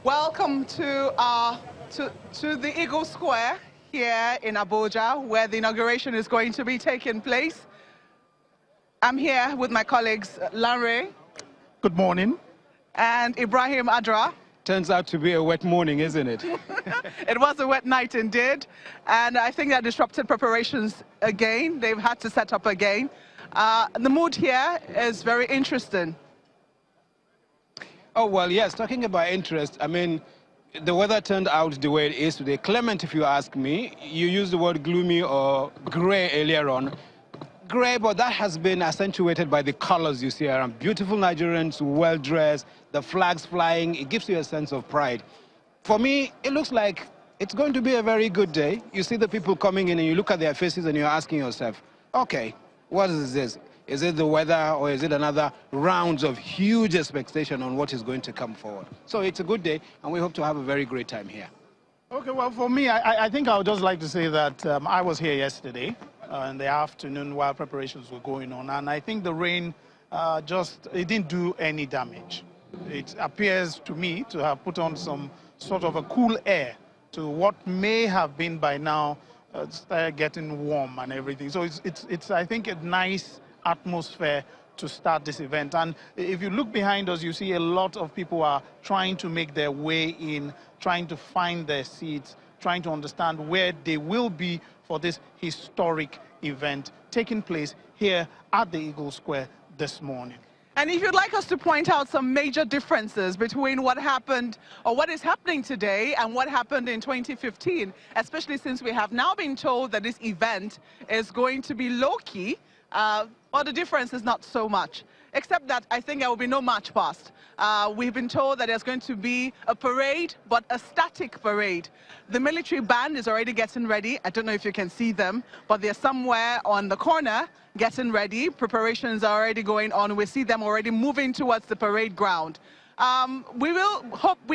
Welcome to the Eagle Square here in Abuja, where the inauguration is going to be taking place. I'm here with my colleagues Lanre. Good morning. And Ibrahim Adra. Turns out to be a wet morning, isn't it? It was a wet night indeed, and I think that disrupted preparations again. They've had to set up again. The mood here is very interesting. Oh, well, yes, talking about interest, I mean, the weather turned out the way it is today. Clement, if you ask me, you used the word gloomy or grey earlier on. Grey, but that has been accentuated by the colors you see around. Beautiful Nigerians, well-dressed, the flags flying. It gives you a sense of pride. For me, it looks like it's going to be a very good day. You see the people coming in and you look at their faces and you're asking yourself, okay, what is this? Is it the weather or is it another round of huge expectation on what is going to come forward? So it's a good day and we hope to have a very great time here. Okay, well, for me, I think I would just like to say that I was here yesterday in the afternoon while preparations were going on, and I think the rain it didn't do any damage. It appears to me to have put on some sort of a cool air to what may have been by now started getting warm and everything. So it's I think, a nice atmosphere to start this event. And if you look behind us, you see a lot of people are trying to make their way in, trying to find their seats, trying to understand where they will be for this historic event taking place here at the Eagle Square this morning. And if you'd like us to point out some major differences between what happened or what is happening today and what happened in 2015, especially since we have now been told that this event is going to be low-key, well, the difference is not so much, except that I think there will be no march past. We've been told that there's going to be a parade, but a static parade. The military band is already getting ready. I don't know if you can see them, but they're somewhere on the corner getting ready. Preparations are already going on. We see them already moving towards the parade ground. We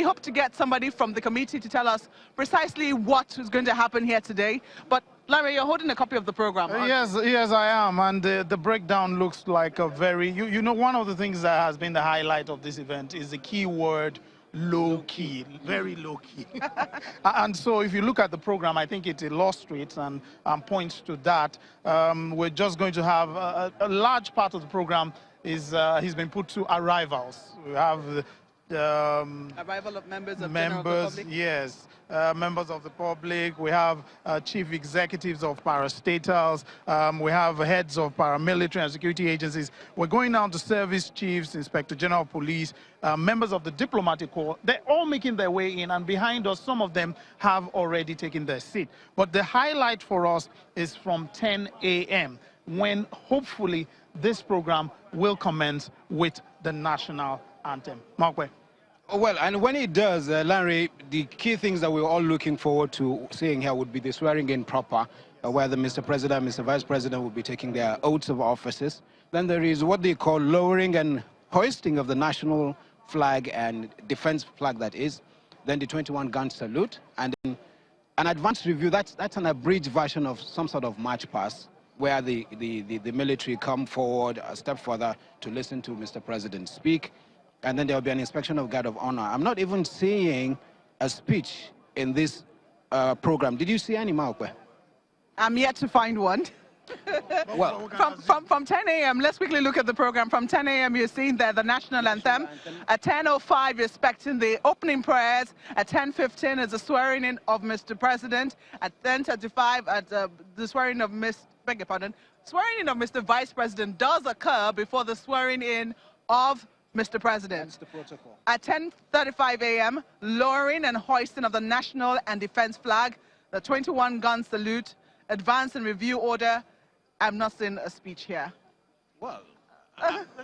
hope to get somebody from the committee to tell us precisely what is going to happen here today. But Larry, you're holding a copy of the program. Yes, I am. And the breakdown looks like a very, you know, one of the things that has been the highlight of this event is the key word low-key, very low-key. And so if you look at the program, I think it illustrates and points to that. We're just going to have a large part of the program has been put to arrivals. We have arrival of members of the public. Yes, members of the public. We have chief executives of parastatals. We have heads of paramilitary and security agencies. We're going down to service chiefs, Inspector General of Police, members of the diplomatic corps. They're all making their way in, and behind us, some of them have already taken their seat. But the highlight for us is from 10 a.m. when hopefully this program will commence with the national anthem. Markwe. Well, and when it does, Larry, the key things that we're all looking forward to seeing here would be the swearing in proper, where the Mr. President, Mr. Vice President will be taking their oaths of offices. Then there is what they call lowering and hoisting of the national flag and defense flag, that is. Then the 21-gun salute, and then an advanced review. That's an abridged version of some sort of march past, where the military come forward a step further to listen to Mr. President speak. And then there will be an inspection of guard of honor. I'm not even seeing a speech in this program. Did you see any, Maokwe? I'm yet to find one. Well, from 10 a.m., let's quickly look at the program. From 10 a.m., you're seeing there the national anthem. At 10:05, you're expecting the opening prayers. At 10:15 is the swearing in of Mr. President. At 10:35, at the swearing of swearing in of Mr. Vice President does occur before the swearing in of Mr. President. That's the protocol. At 10:35 a.m., lowering and hoisting of the national and defense flag, the 21-gun salute, advance and review order. I'm not seeing a speech here. Well,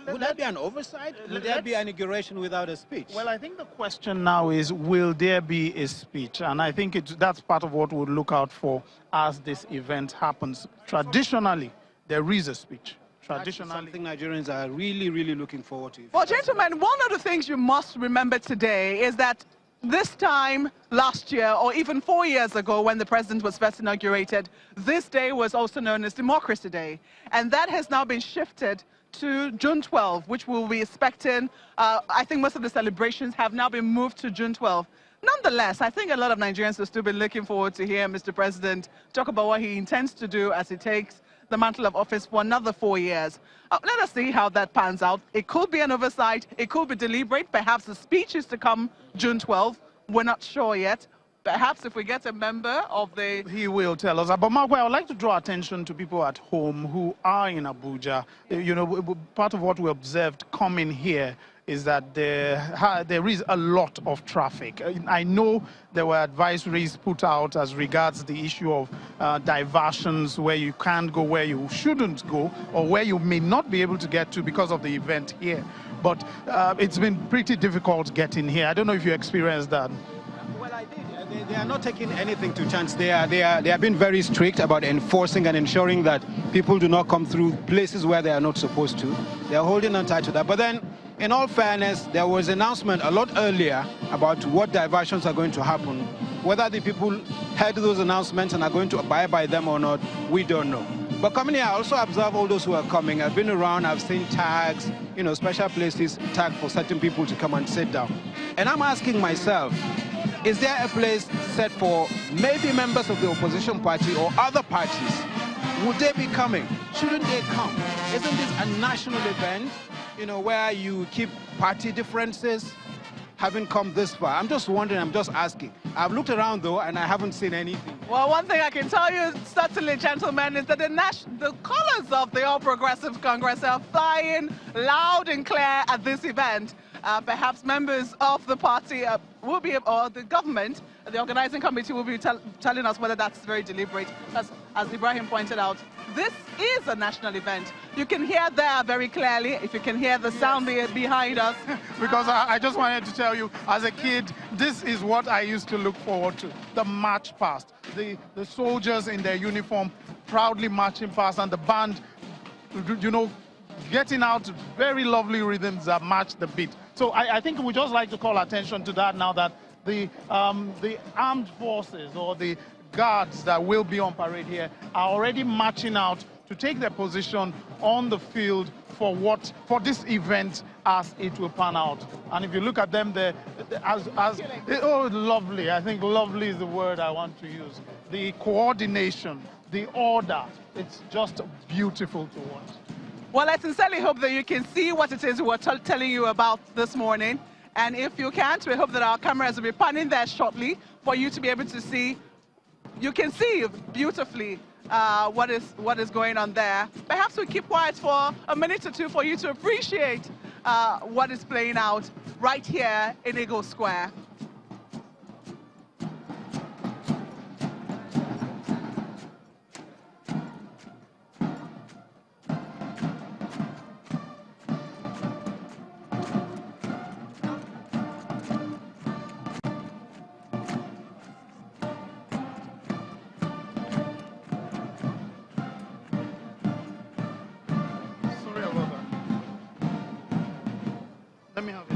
would that be an oversight? Would there be an inauguration without a speech? Well, I think the question now is, will there be a speech? And I think that's part of what we'll look out for as this event happens. Traditionally, there is a speech. Traditionally, something Nigerians are really, really looking forward to. Well, gentlemen, one of the things you must remember today is that this time last year, or even 4 years ago when the president was first inaugurated, this day was also known as Democracy Day. And that has now been shifted to June 12, which we'll be expecting. I think most of the celebrations have now been moved to June 12. Nonetheless, I think a lot of Nigerians will still be looking forward to hear Mr. President talk about what he intends to do as he takes the mantle of office for another 4 years. Let us see how that pans out. It could be an oversight. It could be deliberate. Perhaps the speech is to come June 12. We're not sure yet. Perhaps if we get a member of the... He will tell us. But Mark, I would like to draw attention to people at home who are in Abuja. You know, part of what we observed coming here is that there is a lot of traffic. I know there were advisories put out as regards the issue of diversions, where you can't go where you shouldn't go, or where you may not be able to get to because of the event here. But it's been pretty difficult getting here. I don't know if you experienced that. Well, I did. They are not taking anything to chance. They have been very strict about enforcing and ensuring that people do not come through places where they are not supposed to. They are holding on tight to that. But then, in all fairness, there was an announcement a lot earlier about what diversions are going to happen. Whether the people heard those announcements and are going to abide by them or not, we don't know. But coming here, I also observe all those who are coming. I've been around, I've seen tags, you know, special places tagged for certain people to come and sit down. And I'm asking myself, is there a place set for maybe members of the opposition party or other parties? Would they be coming? Shouldn't they come? Isn't this a national event, you know, where you keep party differences? Haven't come this far. I'm just wondering, I'm just asking. I've looked around though, and I haven't seen anything. Well, one thing I can tell you, certainly, gentlemen, is that the colors of the All Progressives Congress are flying loud and clear at this event. Perhaps members of the party will be, or the government, the organizing committee will be telling us whether that's very deliberate. As Ibrahim pointed out, this is a national event. You can hear there very clearly, if you can hear the sound behind us. Because I just wanted to tell you, as a kid, this is what I used to look forward to. The march past. The soldiers in their uniform proudly marching past, and the band, you know, getting out very lovely rhythms that match the beat. So I think we just like to call attention to that now that the armed forces or the guards that will be on parade here are already marching out to take their position on the field for this event as it will pan out. And if you look at them, oh, lovely. I think lovely is the word I want to use. The coordination, the order, it's just beautiful to watch. Well, I sincerely hope that you can see what it is we're telling you about this morning. And if you can't, we hope that our cameras will be panning there shortly for you to be able to see. You can see beautifully what is going on there. Perhaps we keep quiet for a minute or two for you to appreciate what is playing out right here in Eagle Square. Let me have it.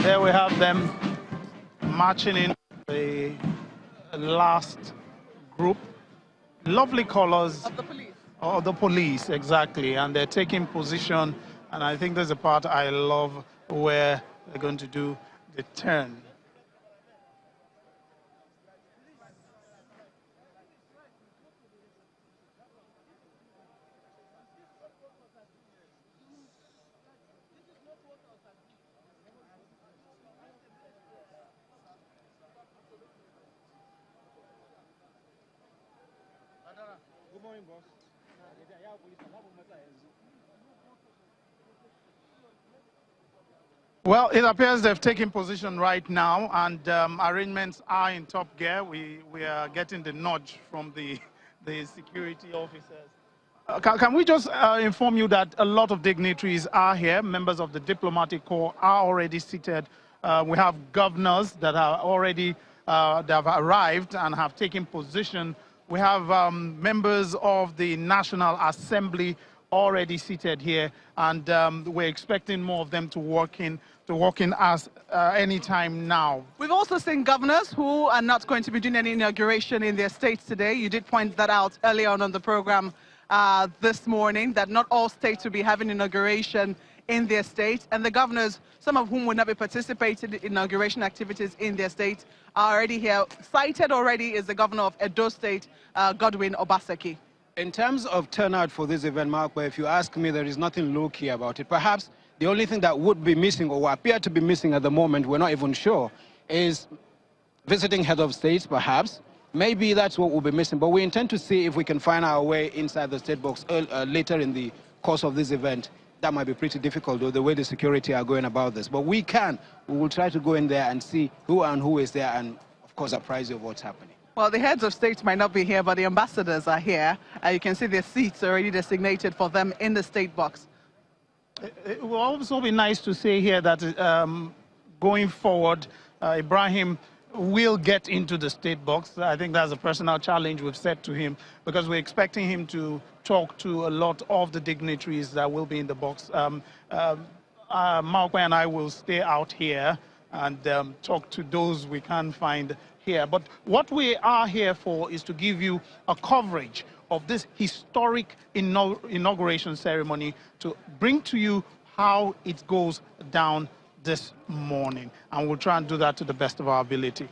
There we have them marching in the last group. Lovely colors. Of the police. Oh, the police, exactly. And they're taking position. And I think there's a part I love where they're going to do the turn. Good morning, boss. Well, it appears they've taken position right now, and arrangements are in top gear. We are getting the nudge from the security officers. Can we just inform you that a lot of dignitaries are here. Members of the diplomatic corps are already seated. We have governors that are already they have arrived and have taken position. We have members of the National Assembly already seated here, and we're expecting more of them to walk in as any time now. We've also seen governors who are not going to be doing any inauguration in their states today. You did point that out earlier on the program this morning, that not all states will be having inauguration in their state, and the governors, some of whom will not be participating in inauguration activities in their state, are already here. Cited already is the governor of Edo State, Godwin Obaseki. In terms of turnout for this event, Mark, if you ask me, there is nothing low-key about it. Perhaps the only thing that would be missing, or appear to be missing at the moment, we're not even sure, is visiting head of states, perhaps. Maybe that's what will be missing, but we intend to see if we can find our way inside the state box later in the course of this event. That might be pretty difficult, though, the way the security are going about this. But we will try to go in there and see who is there and, of course, apprise you of what's happening. Well, the heads of states might not be here, but the ambassadors are here. You can see their seats already designated for them in the state box. It will also be nice to say here that going forward, Ibrahim will get into the state box. I think that's a personal challenge we've set to him, because we're expecting him to talk to a lot of the dignitaries that will be in the box. Malkwe and I will stay out here and talk to those we can find here. But what we are here for is to give you a coverage of this historic inauguration ceremony, to bring to you how it goes down this morning. And we'll try and do that to the best of our ability.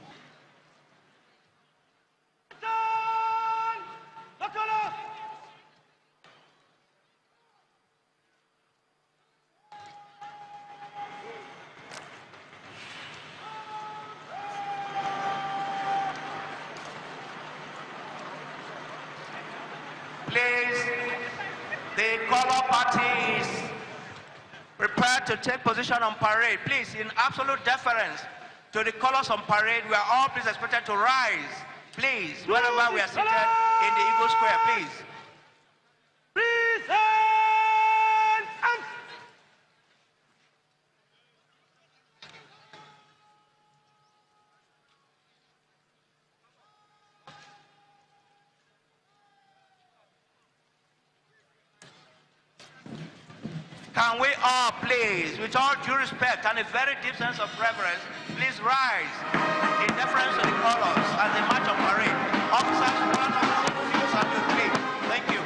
Please, the color parties prepare to take position on parade. Please, in absolute deference to the colors on parade, we are all please expected to rise. Please, wherever we are seated in the Eagle Square, please. Can we all, please, with all due respect and a very deep sense of reverence, please rise in deference to the colors as they march on parade. Officers, one of the civil salute, please. Thank you.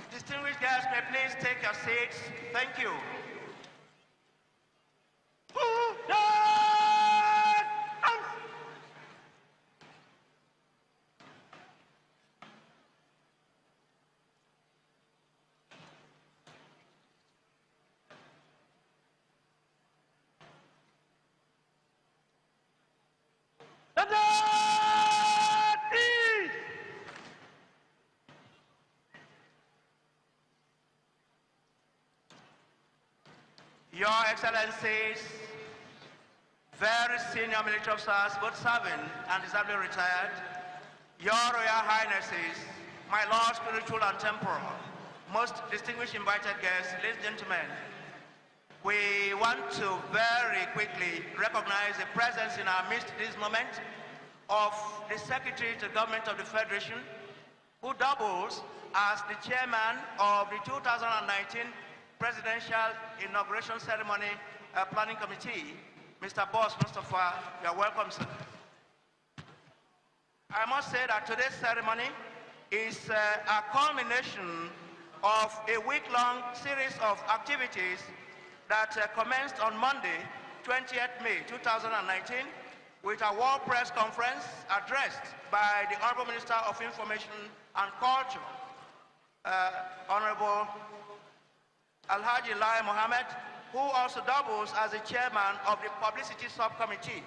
Distinguished guests, may please take your seats. Thank you. Your Excellencies, very senior military officers, both serving and disably retired, Your Royal Highnesses, my Lord spiritual and temporal, most distinguished invited guests, ladies and gentlemen, we want to very quickly recognize the presence in our midst this moment of the Secretary to the Government of the Federation, who doubles as the chairman of the 2019 Presidential Inauguration Ceremony Planning Committee. Mr. Boss Mustafa, you are welcome, sir. I must say that today's ceremony is a culmination of a week-long series of activities that commenced on Monday, 20th May 2019, with a World Press Conference addressed by the Honorable Minister of Information and Culture, Honorable Alhaji Lai Mohammed, who also doubles as the chairman of the Publicity Subcommittee.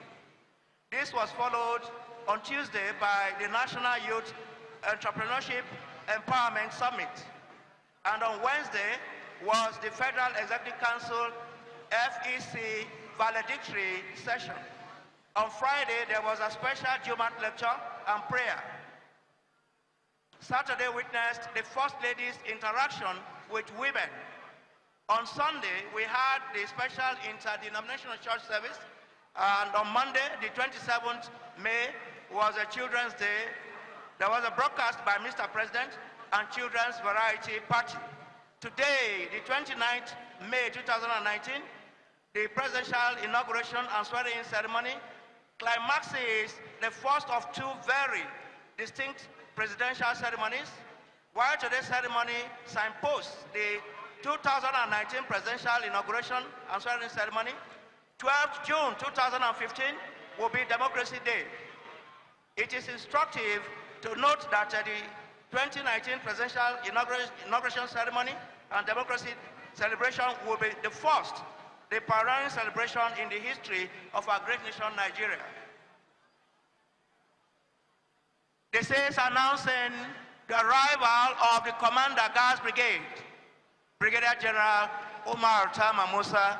This was followed on Tuesday by the National Youth Entrepreneurship Empowerment Summit. And on Wednesday was the Federal Executive Council FEC valedictory session. On Friday, there was a special Jumat lecture and prayer. Saturday witnessed the First Lady's interaction with women. On Sunday, we had the special interdenominational church service, and on Monday, the 27th May, was a Children's Day. There was a broadcast by Mr. President and Children's Variety Party. Today, the 29th May 2019, the Presidential Inauguration and Swearing-in ceremony climaxes the first of two very distinct presidential ceremonies, while today's ceremony signposts the 2019 Presidential Inauguration and Swearing-in ceremony. 12th June 2015 will be Democracy Day. It is instructive to note that the 2019 Presidential Inauguration Ceremony and Democracy Celebration will be the first, the pioneering celebration in the history of our great nation, Nigeria. This is announcing the arrival of the Commander Guards Brigade, Brigadier General Umar Tama Musa,